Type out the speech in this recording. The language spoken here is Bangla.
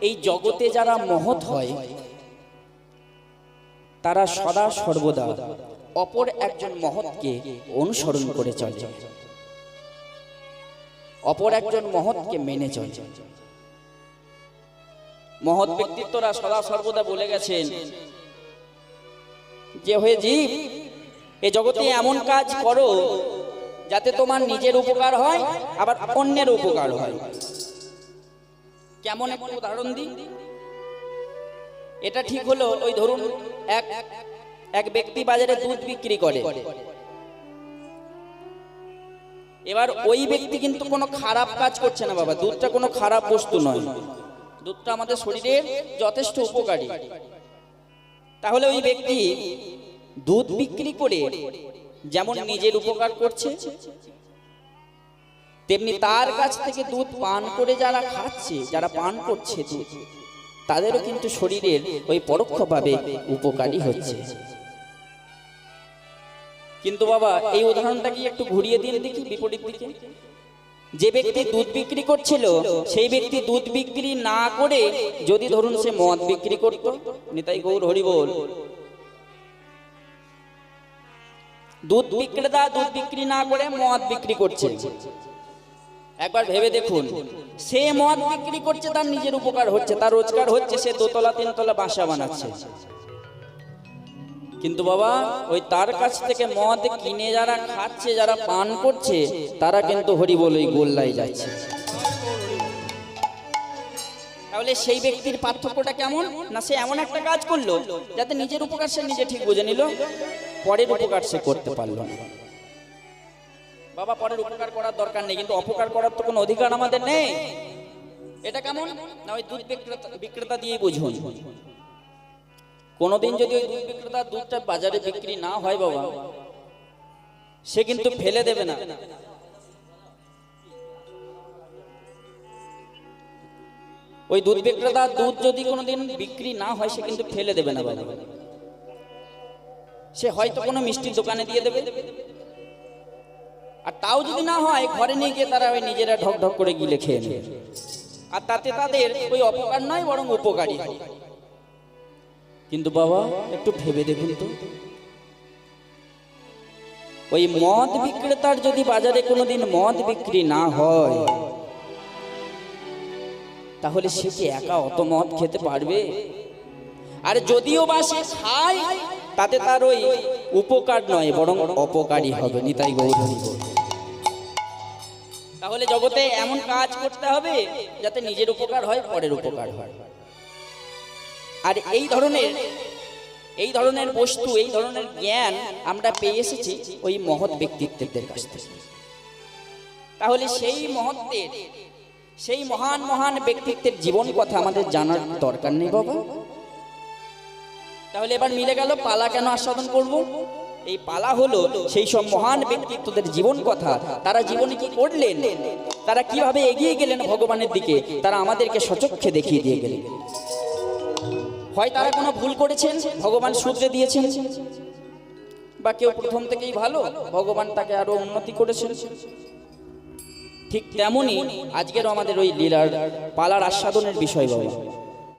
এই জগতে যারা মহৎ হয় তারা সদা সর্বদা অপর একজন মহৎকে অনুসরণ করে চলে, অপর একজন মহৎকে মেনে চলে। মহৎ ব্যক্তিত্বরা সদা সর্বদা বলে গেছেন যে হয়ে জীব, এ জগতে এমন কাজ করো যাতে তোমার নিজের উপকার হয় আবার অন্যের উপকার হয়। কেমন একটা উদাহরণ দিই। এটা ঠিক হলো, ওই ধরুন এক ব্যক্তি বাজারে দুধ বিক্রি করে। এবার ওই ব্যক্তি কিন্তু কোনো খারাপ কাজ করছে না বাবা, দুধটা কোনো খারাপ বস্তু নয়, দুধটা আমাদের শরীরের যথেষ্ট উপকারী। তাহলে ওই ব্যক্তি দুধ বিক্রি করে যেমন নিজের উপকার করছে, তেমনি তার কাছ থেকে দুধ পান করে যারা খাচ্ছে, যারা পান করছে দুধ, তাদেরও কিন্তু শরীরের ওই পরোক্ষভাবে উপকারী হচ্ছে। কিন্তু বাবা এই উদাহরণটা কি একটু ঘুরিয়ে দিয়ে দেখি বিপরীত দিকে। যে ব্যক্তি দুধ বিক্রি করছিল সেই ব্যক্তি দুধ বিক্রি না করে যদি ধরুন সে মদ বিক্রি করত, নিতাই গৌর হরি বল, দুধ বিক্রেতা দুধ বিক্রি না করে মদ বিক্রি করছে, একবার ভেবে দেখুন, সে মদ বিক্রি করছে, তার নিজের উপকার হচ্ছে, তার রোজগার হচ্ছে, সে দোতলা তিনতলা বাসা বানাচ্ছে। কিন্তু বাবা ওই তার কাছ থেকে মদ কিনে যারা খাচ্ছে, যারা পান করছে, তারা কিন্তু হরি বল ওই গোল্লায় যাচ্ছে। তাহলে সেই ব্যক্তির পার্থক্যটা কেমন না, সে এমন একটা কাজ করলো যাতে নিজের উপকার সে নিজে ঠিক বুঝে নিল, পরের উপকার সে করতে পারলো না। বাবা পরের উপকার করার দরকার নেই, কিন্তু অপকার করার তো কোনো অধিকার আমাদের নেই। এটা কেমন না, ওই দুধ বিক্রেতা দিয়েই বুঝুন। কোনোদিন যদি ওই দুধ বিক্রেতা দুধটা বাজারে বিক্রি না হয় বাবা, সে কিন্তু ফেলে দেবে না। ওই দুধ বিক্রেতা দুধ যদি কোনোদিন বিক্রি না হয়, সে কিন্তু ফেলে দেবে না বাবা, সে হয়তো কোনো মিষ্টির দোকানে দিয়ে দেবে। আর তাও যদি না হয়, ঘরে নিয়ে গিয়ে তারা ওই নিজেরা ঢক ঢক করে গিলে খেয়ে নেবে। আর তাতে তাদের ওই অপকার নয়, বরং উপকারী হয়। কিন্তু বাবা একটু ভেবে দেখুন তো, ওই মদ বিক্রেতার যদি বাজারে কোনোদিন মদ বিক্রি না হয়, তাহলে সে কি একা অত মদ খেতে পারবে? আর যদিও বা সে খায়, তাতে তার ওই উপকার নয়, বরং অপকারী হবে। নিতাই গৌর হরি বল। তাহলে জগতে এমন কাজ করতে হবে যাতে নিজের উপকার হয়, পরের উপকার হয়। আর এই ধরনের বস্তু, এই ধরনের জ্ঞান আমরা পেয়ে এসেছি ওই মহৎ ব্যক্তিত্বের কাছ থেকে। তাহলে সেই মহত্বের, সেই মহান মহান ব্যক্তিত্বের জীবন কথা আমাদের জানার দরকার নেই বাবা? তাহলে এবার মিলে গেল, পালা কেন আস্বাদন করব? এই পালা হলো সেই সব মহান ব্যক্তিত্বদের জীবন কথা। তারা জীবনে কি করলেন, তারা কিভাবে এগিয়ে গেলেন ভগবানের দিকে, তারা আমাদেরকে সচক্ষে দেখিয়ে দিয়ে গেলেন। হয় তারা কোনো ভুল করেছেন, ভগবান শুধরে দিয়েছেন, বা কেউ প্রথম থেকেই ভালো, ভগবান তাকে আরো উন্নতি করেছেন। ঠিক তেমনি আজকের আমাদের ওই লীলার পালার আস্বাদনের বিষয় বাবা।